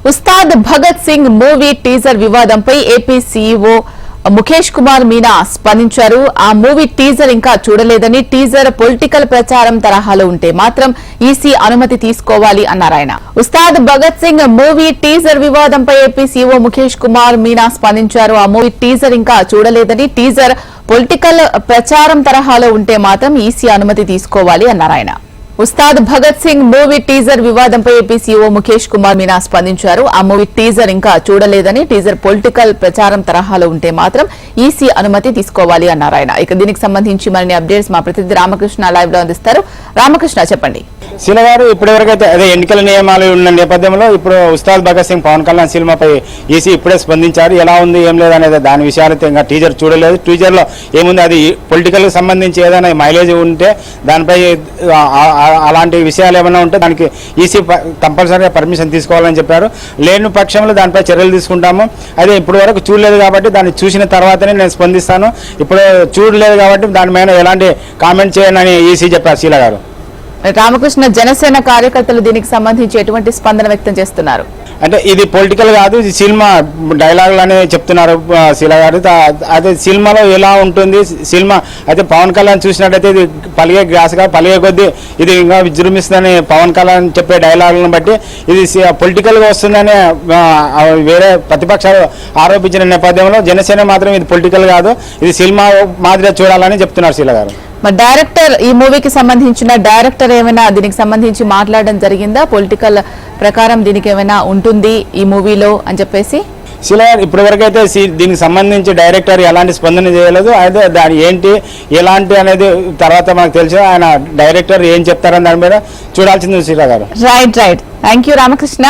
Ustaad Bhagat Singh movie teaser వివాదంపై AP CEO Mukesh Kumar Meena స్పందించారు. ఆ మూవీ టీజర్ ఇంకా చూడలేదని, టీజర్ పొలిటికల్ ప్రచారం తరహాలో ఉంటే మాత్రం ఈసీ అనుమతి తీసుకోవాలి అన్నారాయన. ఉస్తాద్ భగత్ సింగ్ మూవీ టీజర్ వివాదంపై ఏపీ సీఈఓ ముఖేష్ కుమార్ మీనా స్పందించారు. ఆ మూవీ టీజర్ ఇంకా చూడలేదని, టీజర్ పొలిటికల్ ప్రచారం తరహాలో ఉంటే మాత్రం ఈసీ అనుమతి తీసుకోవాలి అన్నారాయన. ఉస్తాద్ భగత్ సింగ్ మూవీ టీజర్ వివాదంపై ఏపీ సీఈఓ ముఖేష్ కుమార్ మీనా స్పందించారు. ఆ మూవీ టీజర్ ఇంకా చూడలేదని, టీజర్ పొలిటికల్ ప్రచారం తరహాలో ఉంటే మాత్రం ఈసీ అనుమతి తీసుకోవాలి అన్నారాయన. ఇక దీనికి సంబంధించి మరిన్ని అప్డేట్స్ మా ప్రతినిధి రామకృష్ణ లైవ్ లో అందిస్తారు. రామకృష్ణ, చెప్పండి. శీల గారు, ఇప్పటివరకైతే అదే ఎన్నికల నియమాలు ఉన్న నేపథ్యంలో ఇప్పుడు ఉస్తాద్ భగత్ సింగ్ పవన్ కళ్యాణ్ సినిమాపై ఈసీ ఇప్పుడే స్పందించారు. ఎలా ఉంది ఏం లేదనేది దాని విషయాలైతే ఇంకా టీజర్ చూడలేదు. టీజర్లో ఏముంది, అది పొలిటికల్కి సంబంధించి ఏదైనా మైలేజ్ ఉంటే దానిపై అలాంటి విషయాలు ఏమైనా ఉంటే దానికి ఈసీ కంపల్సరీగా పర్మిషన్ తీసుకోవాలని చెప్పారు. లేని పక్షంలో దానిపై చర్యలు తీసుకుంటాము. అదే ఇప్పటి వరకు చూడలేదు కాబట్టి దాన్ని చూసిన తర్వాతనే నేను స్పందిస్తాను. ఇప్పుడు చూడలేదు కాబట్టి దాని మీద ఎలాంటి కామెంట్ చేయనని ఈసీ చెప్పారు. శీల గారు, రామకృష్ణ, జనసేన కార్యకర్తలు దీనికి సంబంధించి ఎటువంటి స్పందన వ్యక్తం చేస్తున్నారు? అంటే ఇది పొలిటికల్ కాదు, ఇది సినిమా డైలాగులు అనే చెప్తున్నారు శీల గారు. అదే సినిమాలో ఎలా ఉంటుంది సినిమా అయితే పవన్ కళ్యాణ్ చూసినట్టయితే ఇది పలిగే గ్యాస్గా పలిగే కొద్దీ ఇది ఇంకా విజృంభిస్తుందని పవన్ కళ్యాణ్ చెప్పే డైలాగులను బట్టి ఇది పొలిటికల్గా వస్తుందని వేరే ప్రతిపక్షాలు ఆరోపించిన నేపథ్యంలో జనసేన మాత్రం ఇది పొలిటికల్ కాదు, ఇది సినిమా మాదిరిగా చూడాలని చెప్తున్నారు శీల గారు. మరి డైరెక్టర్, ఈ మూవీకి సంబంధించిన డైరెక్టర్ ఏమైనా దీనికి సంబంధించి మాట్లాడడం జరిగిందా? పొలిటికల్ ప్రకారం దీనికి ఏమైనా ఉంటుంది ఈ మూవీలో అని చెప్పేసి? శీల గారు, ఇప్పటి వరకు అయితే దీనికి సంబంధించి డైరెక్టర్ ఎలాంటి స్పందన చేయలేదు. అయితే దాని ఏంటి ఎలాంటి అనేది తర్వాత మనకు తెలుసు. ఆయన డైరెక్టర్ ఏం చెప్తారని దాని మీద చూడాల్సింది శీల గారు. రైట్. Thank you Ramakrishna.